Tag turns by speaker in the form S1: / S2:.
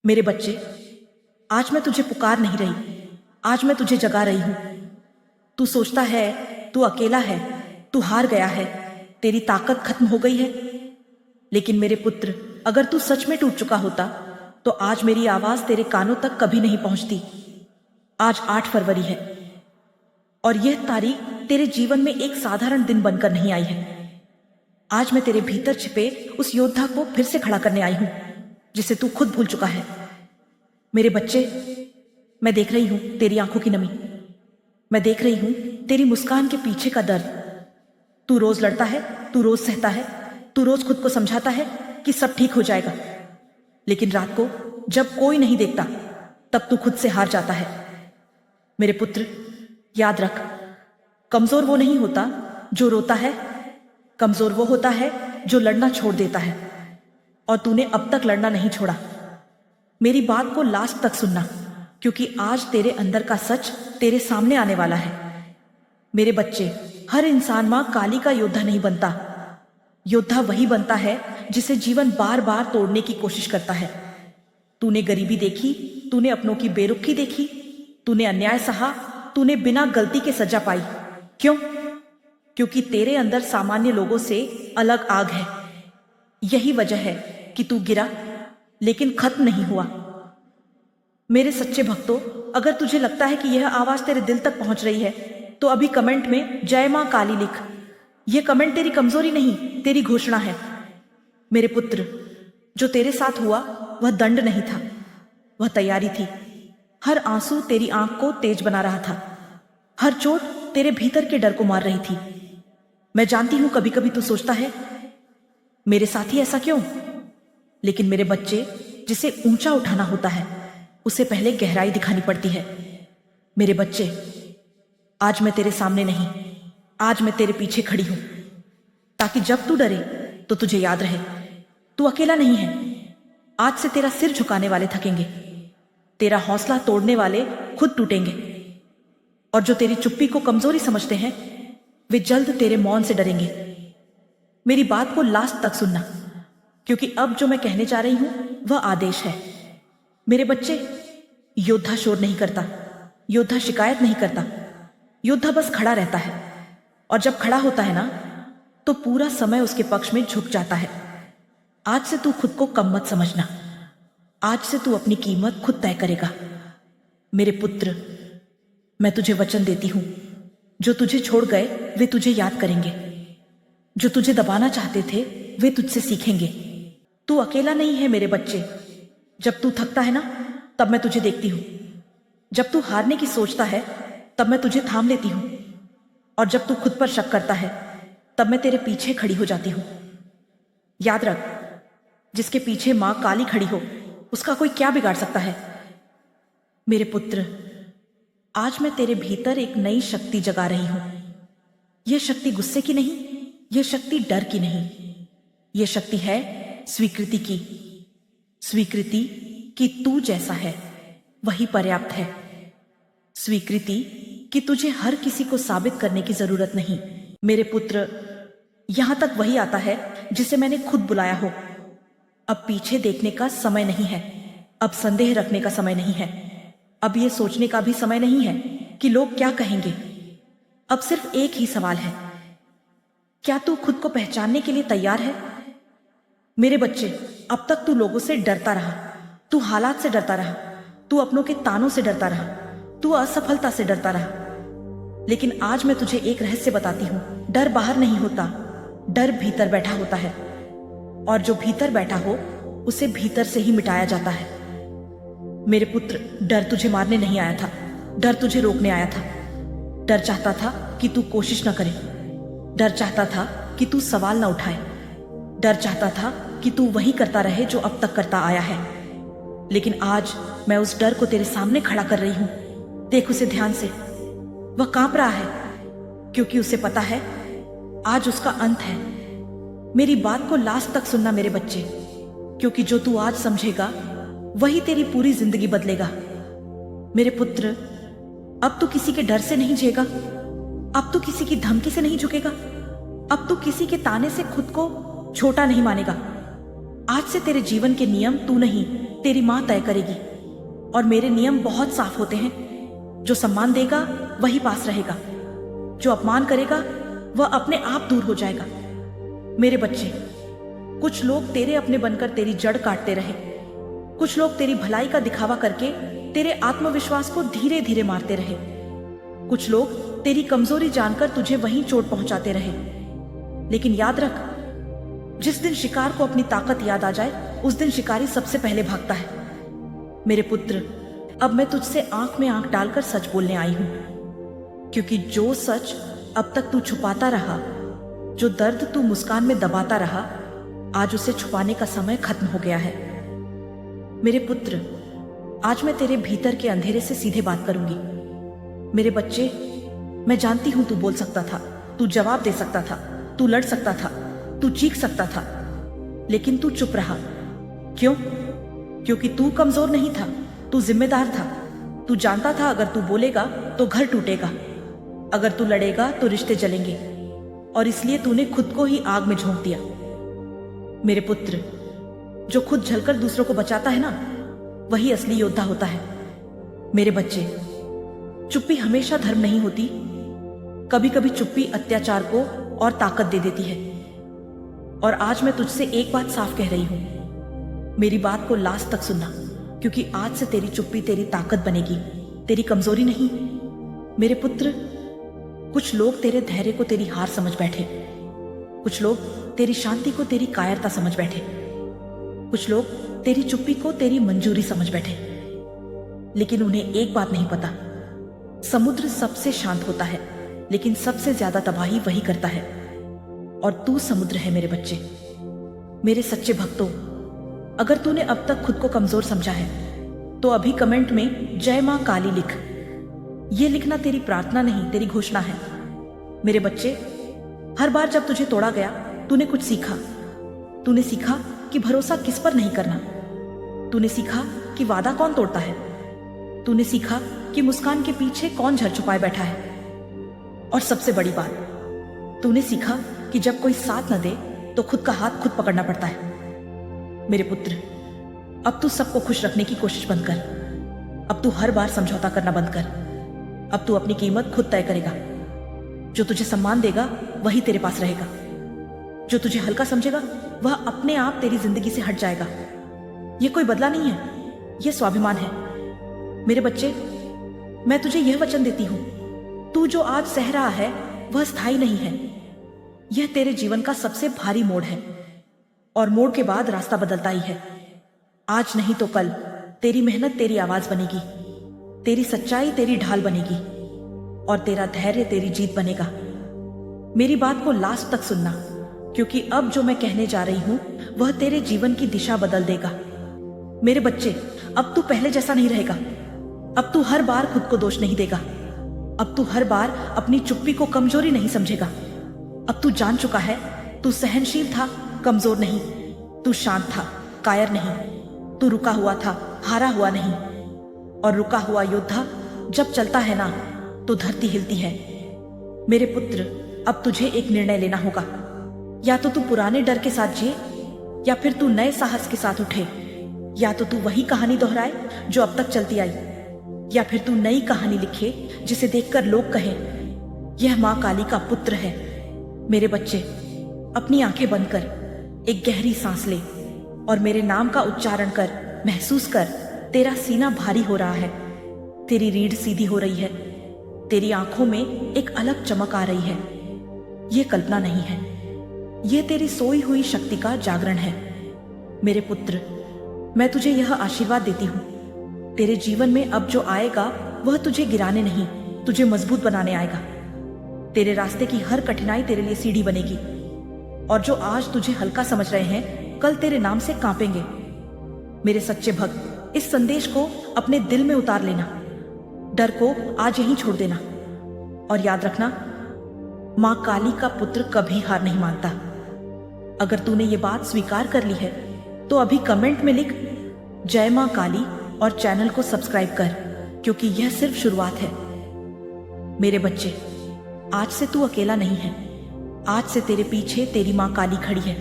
S1: मेरे बच्चे, आज मैं तुझे पुकार नहीं रही, आज मैं तुझे जगा रही हूं। तू सोचता है तू अकेला है, तू हार गया है, तेरी ताकत खत्म हो गई है। लेकिन मेरे पुत्र, अगर तू सच में टूट चुका होता तो आज मेरी आवाज तेरे कानों तक कभी नहीं पहुंचती। आज 8 फरवरी है और यह तारीख तेरे जीवन में एक साधारण दिन बनकर नहीं आई है। आज मैं तेरे भीतर छिपे उस योद्धा को फिर से खड़ा करने आई हूं जिसे तू खुद भूल चुका है। मेरे बच्चे, मैं देख रही हूं तेरी आंखों की नमी, मैं देख रही हूं तेरी मुस्कान के पीछे का दर्द। तू रोज लड़ता है, तू रोज सहता है, तू रोज खुद को समझाता है कि सब ठीक हो जाएगा, लेकिन रात को जब कोई नहीं देखता तब तू खुद से हार जाता है। मेरे पुत्र, याद रख, कमजोर वो नहीं होता जो रोता है, कमजोर वो होता है जो लड़ना छोड़ देता है। और तूने अब तक लड़ना नहीं छोड़ा। मेरी बात को लास्ट तक सुनना, क्योंकि आज तेरे अंदर का सच तेरे सामने आने वाला है। मेरे बच्चे, हर इंसान मां काली का योद्धा नहीं बनता। योद्धा वही बनता है जिसे जीवन बार बार तोड़ने की कोशिश करता है। तूने गरीबी देखी, तूने अपनों की बेरुखी देखी, तूने अन्याय सहा, तूने बिना गलती के सजा पाई। क्यों? क्योंकि तेरे अंदर सामान्य लोगों से अलग आग है। यही वजह है कि तू गिरा लेकिन खत्म नहीं हुआ। मेरे सच्चे भक्तों, अगर तुझे लगता है कि यह आवाज तेरे दिल तक पहुंच रही है तो अभी कमेंट में जय मां काली लिख। यह कमेंट तेरी कमजोरी नहीं, तेरी घोषणा है। मेरे पुत्र, जो तेरे साथ हुआ वह दंड नहीं था, वह तैयारी थी। हर आंसू तेरी आंख को तेज बना रहा था, हर चोट तेरे भीतर के डर को मार रही थी। मैं जानती हूं कभी कभी तू सोचता है मेरे साथ ही ऐसा क्यों, लेकिन मेरे बच्चे, जिसे ऊंचा उठाना होता है उसे पहले गहराई दिखानी पड़ती है। मेरे बच्चे, आज मैं तेरे सामने नहीं, आज मैं तेरे पीछे खड़ी हूं, ताकि जब तू डरे तो तुझे याद रहे तू अकेला नहीं है। आज से तेरा सिर झुकाने वाले थकेंगे, तेरा हौसला तोड़ने वाले खुद टूटेंगे, और जो तेरी चुप्पी को कमजोरी समझते हैं वे जल्द तेरे मौन से डरेंगे। मेरी बात को लास्ट तक सुनना, क्योंकि अब जो मैं कहने जा रही हूं वह आदेश है। मेरे बच्चे, योद्धा शोर नहीं करता, योद्धा शिकायत नहीं करता, योद्धा बस खड़ा रहता है। और जब खड़ा होता है ना तो पूरा समय उसके पक्ष में झुक जाता है। आज से तू खुद को कम मत समझना, आज से तू अपनी कीमत खुद तय करेगा। मेरे पुत्र, मैं तुझे वचन देती हूं, जो तुझे छोड़ गए वे तुझे याद करेंगे, जो तुझे दबाना चाहते थे वे तुझसे सीखेंगे। तू अकेला नहीं है मेरे बच्चे। जब तू थकता है ना तब मैं तुझे देखती हूं, जब तू हारने की सोचता है तब मैं तुझे थाम लेती हूं, और जब तू खुद पर शक करता है तब मैं तेरे पीछे खड़ी हो जाती हूं। याद रख, जिसके पीछे मां काली खड़ी हो उसका कोई क्या बिगाड़ सकता है। मेरे पुत्र, आज मैं तेरे भीतर एक नई शक्ति जगा रही हूं। यह शक्ति गुस्से की नहीं, यह शक्ति डर की नहीं, यह शक्ति है स्वीकृति की। स्वीकृति कि तू जैसा है वही पर्याप्त है। स्वीकृति कि तुझे हर किसी को साबित करने की जरूरत नहीं। मेरे पुत्र, यहां तक वही आता है जिसे मैंने खुद बुलाया हो। अब पीछे देखने का समय नहीं है, अब संदेह रखने का समय नहीं है, अब यह सोचने का भी समय नहीं है कि लोग क्या कहेंगे। अब सिर्फ एक ही सवाल है, क्या तू खुद को पहचानने के लिए तैयार है? मेरे बच्चे, अब तक तू लोगों से डरता रहा, तू हालात से डरता रहा, तू अपनों के तानों से डरता रहा, तू असफलता से डरता रहा। लेकिन आज मैं तुझे एक रहस्य बताती हूं, डर बाहर नहीं होता, डर भीतर बैठा होता है, और जो भीतर बैठा हो उसे भीतर से ही मिटाया जाता है। मेरे पुत्र, डर तुझे मारने नहीं आया था, डर तुझे रोकने आया था। डर चाहता था कि तू कोशिश न करे, डर चाहता था कि तू सवाल न उठाए, डर चाहता था कि तू वही करता रहे जो अब तक करता आया है। लेकिन आज मैं उस डर को तेरे सामने खड़ा कर रही हूं। देख उसे ध्यान से, वह कांप रहा है, क्योंकि उसे पता है आज उसका अंत है। मेरी बात को लास्ट तक सुनना मेरे बच्चे, क्योंकि जो तू आज समझेगा वही तेरी पूरी जिंदगी बदलेगा। मेरे पुत्र, अब तू किसी के डर से नहीं झेगा, अब तू किसी की धमकी से नहीं झुकेगा, अब तू किसी के ताने से खुद को छोटा नहीं मानेगा। आज से तेरे जीवन के नियम तू नहीं, तेरी माँ तय करेगी। और मेरे नियम बहुत साफ होते हैं। जो सम्मान देगा वही पास रहेगा, जो अपमान करेगा वह अपने आप दूर हो जाएगा। मेरे बच्चे, कुछ लोग तेरे अपने बनकर तेरी जड़ काटते रहे। कुछ लोग तेरी भलाई का दिखावा करके तेरे आत्मविश्वास को धीरे धीरे मारते रहे। कुछ लोग तेरी कमजोरी जानकर तुझे वहीं चोट पहुंचाते रहे। लेकिन याद रख, जिस दिन शिकार को अपनी ताकत याद आ जाए उस दिन शिकारी सबसे पहले भागता है। मेरे पुत्र, अब मैं तुझसे आंख में आंख डालकर सच बोलने आई हूं, क्योंकि जो सच अब तक तू छुपाता रहा, जो दर्द तू मुस्कान में दबाता रहा, आज उसे छुपाने का समय खत्म हो गया है। मेरे पुत्र, आज मैं तेरे भीतर के अंधेरे से सीधे बात करूंगी। मेरे बच्चे, मैं जानती हूं तू बोल सकता था, तू जवाब दे सकता था, तू लड़ सकता था, तू चीख सकता था, लेकिन तू चुप रहा। क्यों? क्योंकि तू कमजोर नहीं था, तू जिम्मेदार था। तू जानता था अगर तू बोलेगा तो घर टूटेगा, अगर तू लड़ेगा तो रिश्ते जलेंगे, और इसलिए तूने खुद को ही आग में झोंक दिया। मेरे पुत्र, जो खुद जलकर दूसरों को बचाता है ना, वही असली योद्धा होता है। मेरे बच्चे, चुप्पी हमेशा धर्म नहीं होती। कभी कभी चुप्पी अत्याचार को और ताकत दे देती है। और आज मैं तुझसे एक बात साफ कह रही हूं, मेरी बात को लास्ट तक सुनना, क्योंकि आज से तेरी चुप्पी तेरी ताकत बनेगी, तेरी कमजोरी नहीं। मेरे पुत्र, कुछ लोग तेरे धैर्य को तेरी हार समझ बैठे। कुछ लोग तेरी शांति को तेरी कायरता समझ बैठे। कुछ लोग तेरी चुप्पी को तेरी मंजूरी समझ बैठे। लेकिन उन्हें एक बात नहीं पता, समुद्र सबसे शांत होता है, लेकिन सबसे ज्यादा तबाही वही करता है। और तू समुद्र है मेरे बच्चे। मेरे सच्चे भक्तों, अगर तूने अब तक खुद को कमजोर समझा है तो अभी कमेंट में जय मां काली लिख। यह लिखना तेरी प्रार्थना नहीं, तेरी घोषणा है। मेरे बच्चे, हर बार जब तुझे तोड़ा गया तूने कुछ सीखा। तूने सीखा कि भरोसा किस पर नहीं करना। तूने सीखा कि वादा कौन तोड़ता है। तूने सीखा कि मुस्कान के पीछे कौन झर छुपाए बैठा है। और सबसे बड़ी बात, तूने सीखा कि जब कोई साथ न दे तो खुद का हाथ खुद पकड़ना पड़ता है। मेरे पुत्र, अब तू सबको खुश रखने की कोशिश बंद कर। अब तू हर बार समझौता करना बंद कर। अब तू अपनी कीमत खुद तय करेगा। जो तुझे सम्मान देगा वही तेरे पास रहेगा। जो तुझे हल्का समझेगा वह अपने आप तेरी जिंदगी से हट जाएगा। यह कोई बदला नहीं है, यह स्वाभिमान है। मेरे बच्चे, मैं तुझे यह वचन देती हूं, तू जो आज सह रहा है वह स्थायी नहीं है। यह तेरे जीवन का सबसे भारी मोड़ है, और मोड़ के बाद रास्ता बदलता ही है। आज नहीं तो कल तेरी मेहनत तेरी आवाज बनेगी, तेरी सच्चाई तेरी ढाल बनेगी, और तेरा धैर्य तेरी जीत बनेगा। मेरी बात को लास्ट तक सुनना, क्योंकि अब जो मैं कहने जा रही हूं वह तेरे जीवन की दिशा बदल देगा। मेरे बच्चे, अब तू पहले जैसा नहीं रहेगा। अब तू हर बार खुद को दोष नहीं देगा। अब तू हर बार अपनी चुप्पी को कमजोरी नहीं समझेगा। अब तू जान चुका है, तू सहनशील था, कमजोर नहीं। तू शांत था, कायर नहीं। तू रुका हुआ था, हारा हुआ नहीं। और रुका हुआ योद्धा जब चलता है ना तो धरती हिलती है। मेरे पुत्र, अब तुझे एक निर्णय लेना होगा। या तो तू पुराने डर के साथ जिए, या फिर तू नए साहस के साथ उठे। या तो तू वही कहानी दोहराए जो अब तक चलती आई, या फिर तू नई कहानी लिखे जिसे देखकर लोग कहें यह मां काली का पुत्र है। मेरे बच्चे, अपनी आंखें बंद कर, एक गहरी सांस ले और मेरे नाम का उच्चारण कर। महसूस कर, तेरा सीना भारी हो रहा है, तेरी रीढ़ सीधी हो रही है, तेरी आंखों में एक अलग चमक आ रही है। यह कल्पना नहीं है, यह तेरी सोई हुई शक्ति का जागरण है। मेरे पुत्र, मैं तुझे यह आशीर्वाद देती हूं, तेरे जीवन में अब जो आएगा वह तुझे गिराने नहीं, तुझे मजबूत बनाने आएगा। तेरे रास्ते की हर कठिनाई तेरे लिए सीढ़ी बनेगी, और जो आज तुझे हल्का समझ रहे हैं कल तेरे नाम से कांपेंगे। मेरे सच्चे भक्त, इस संदेश को अपने दिल में उतार लेना। डर को आज यहीं छोड़ देना, और याद रखना, मां काली का पुत्र कभी हार नहीं मानता। अगर तूने ये बात स्वीकार कर ली है तो अभी कमेंट में लिख जय मां काली और चैनल को सब्सक्राइब कर, क्योंकि यह सिर्फ शुरुआत है। मेरे बच्चे, आज से तू अकेला नहीं है। आज से तेरे पीछे तेरी मां काली खड़ी है।